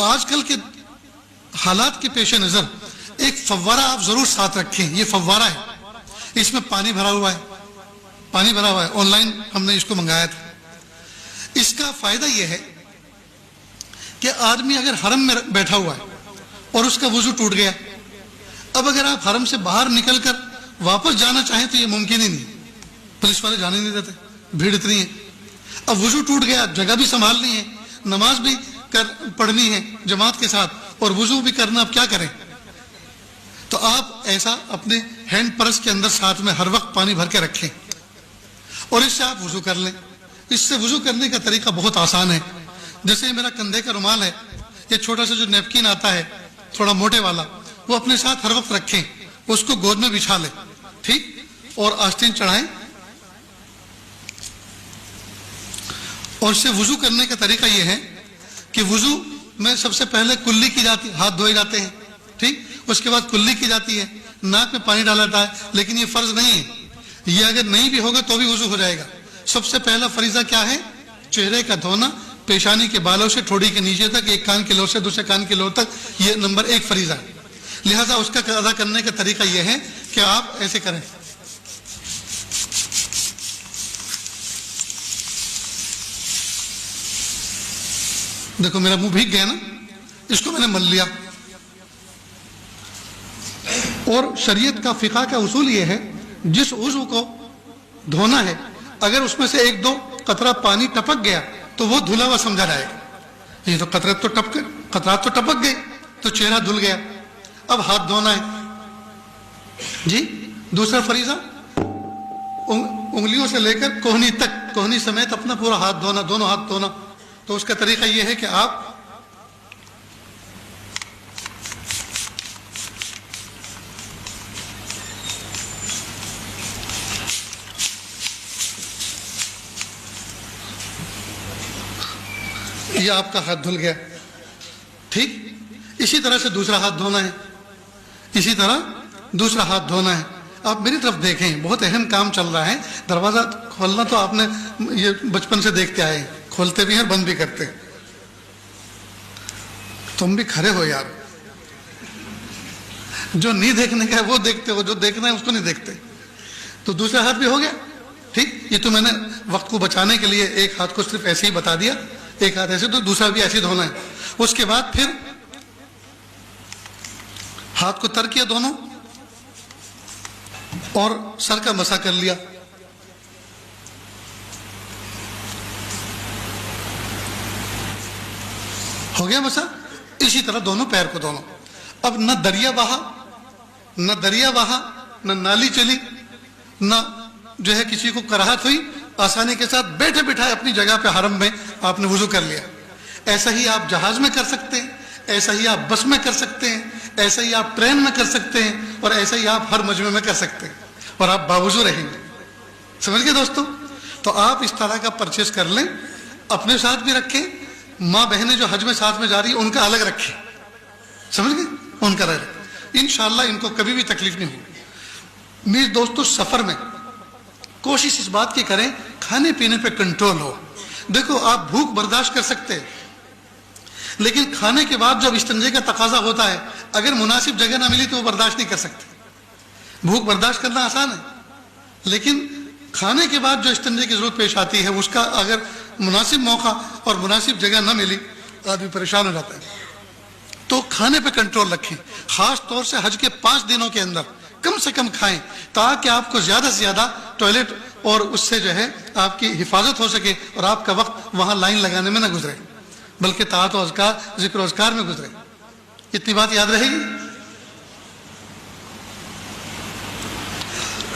آج کل کے حالات کے پیش نظر ایک فوارہ آپ ضرور ساتھ رکھیں. یہ فوارہ ہے، اس میں پانی بھرا ہوا ہے، آن لائن ہم نے اس کو منگایا تھا. اس کا فائدہ یہ ہے کہ آدمی اگر حرم میں بیٹھا ہوا ہے اور اس کا وضو ٹوٹ گیا، اب اگر آپ حرم سے باہر نکل کر واپس جانا چاہیں تو یہ ممکن ہی نہیں، پولیس والے جانے نہیں دیتے، بھیڑ اتنی ہے. اب وضو ٹوٹ گیا، جگہ بھی سنبھالنی ہے، نماز بھی پڑھنی ہے جماعت کے ساتھ اور وضو بھی کرنا، اب کیا کریں؟ تو آپ ایسا اپنے ہینڈ پرس کے اندر ساتھ میں ہر وقت پانی بھر کے رکھیں اور اس سے آپ وضو کر لیں. اس سے وضو کرنے کا طریقہ بہت آسان ہے. جیسے میرا کندھے کا رومال ہے، یہ چھوٹا سا جو نیپکن آتا ہے تھوڑا موٹے والا، وہ اپنے ساتھ ہر وقت رکھیں، اس کو گود میں بچھا لیں، ٹھیک، اور آستین چڑھائیں. اور اس سے وضو کرنے کا طریقہ یہ ہے کہ وضو میں سب سے پہلے کلی کی جاتی، ہاتھ دھوئے جاتے ہیں، ٹھیک، اس کے بعد کلی کی جاتی ہے، ناک میں پانی ڈالا جاتا ہے. لیکن یہ فرض نہیں ہے، یہ اگر نہیں بھی ہوگا تو بھی وضو ہو جائے گا. سب سے پہلا فریضہ کیا ہے؟ چہرے کا دھونا، پیشانی کے بالوں سے ٹھوڑی کے نیچے تک، ایک کان کے لو سے دوسرے کان کے لو تک، یہ نمبر 1 فریضہ ہے. لہذا اس کا ادا کرنے کا طریقہ یہ ہے کہ آپ ایسے کریں، دیکھو میرا منہ بھیگ گیا نا، اس کو میں نے مل لیا. اور شریعت کا فقہ کا اصول یہ ہے، جس عضو کو دھونا ہے اگر اس میں سے 1-2 قطرہ پانی ٹپک گیا تو وہ دھلا ہوا سمجھا جائے گا. یہ تو قطرات تو ٹپک گئے تو چہرہ دھل گیا. اب ہاتھ دھونا ہے جی. دوسرا فریضہ انگلیوں سے لے کر کوہنی تک، کوہنی سمیت اپنا پورا ہاتھ دھونا، دونوں ہاتھ دھونا. تو اس کا طریقہ یہ ہے کہ آپ یہ آپ کا ہاتھ دھل گیا، ٹھیک. اسی طرح سے دوسرا ہاتھ دھونا ہے، اسی طرح دوسرا ہاتھ دھونا ہے. آپ میری طرف دیکھیں، بہت اہم کام چل رہا ہے. دروازہ کھولنا تو آپ نے یہ بچپن سے دیکھتے آئے ہیں، کھولتے بھی ہیں اور بند بھی کرتے. تم بھی کھڑے ہو یار، جو نہیں دیکھنے کا ہے وہ دیکھتے ہو، جو دیکھنا ہے اس کو نہیں دیکھتے. تو دوسرا ہاتھ بھی ہو گیا، ٹھیک. یہ تو میں نے وقت کو بچانے کے لیے ایک ہاتھ کو صرف ایسے ہی بتا دیا، ایک ہاتھ ایسے، تو دوسرا بھی ایسے دھونا ہے. اس کے بعد پھر ہاتھ کو تر کیا دونوں اور سر کا مسح کر لیا. ہو گیا مسح. اسی طرح دونوں پیر کو دونوں. اب نہ دریا بہا، نہ نالی چلی، نہ جو ہے کسی کو کراہت ہوئی، آسانی کے ساتھ بیٹھے بٹھائے اپنی جگہ پہ حرم میں آپ نے وضو کر لیا. ایسا ہی آپ جہاز میں کر سکتے ہیں، ایسا ہی آپ بس میں کر سکتے ہیں، ایسا ہی آپ ٹرین میں کر سکتے ہیں، اور ایسا ہی آپ ہر مجمع میں کر سکتے ہیں، اور آپ باوضو رہیں گے. سمجھ گئے دوستو؟ تو آپ اس طرح کا پرچیز کر لیں، اپنے ساتھ بھی رکھیں. ماں بہنیں جو حج میں ساتھ میں جا رہی ہیں ان کا الگ رکھیں، سمجھ گئے؟ ان کا رہے، انشاءاللہ ان کو کبھی بھی تکلیف نہیں ہوگی. میرے دوستو، سفر میں کوشش اس بات کی کریں کھانے پینے پہ کنٹرول ہو. دیکھو آپ بھوک برداشت کر سکتے ہیں، لیکن کھانے کے بعد جب استنجے کا تقاضا ہوتا ہے، اگر مناسب جگہ نہ ملی تو وہ برداشت نہیں کر سکتے. بھوک برداشت کرنا آسان ہے، لیکن کھانے کے بعد جو استنجے کی ضرورت پیش آتی ہے، اس کا اگر مناسب موقع اور مناسب جگہ نہ ملی آدمی پریشان ہو جاتا ہے. تو کھانے پہ کنٹرول رکھیں. خاص طور سے حج کے 5 دنوں کے اندر کم سے کم کھائیں، تاکہ آپ کو زیادہ سے زیادہ ٹوائلٹ اور اس سے جو ہے آپ کی حفاظت ہو سکے، اور آپ کا وقت وہاں لائن لگانے میں نہ گزرے، بلکہ طاعت و اذکار، ذکر و اذکار میں گزرے. اتنی بات یاد رہے گی.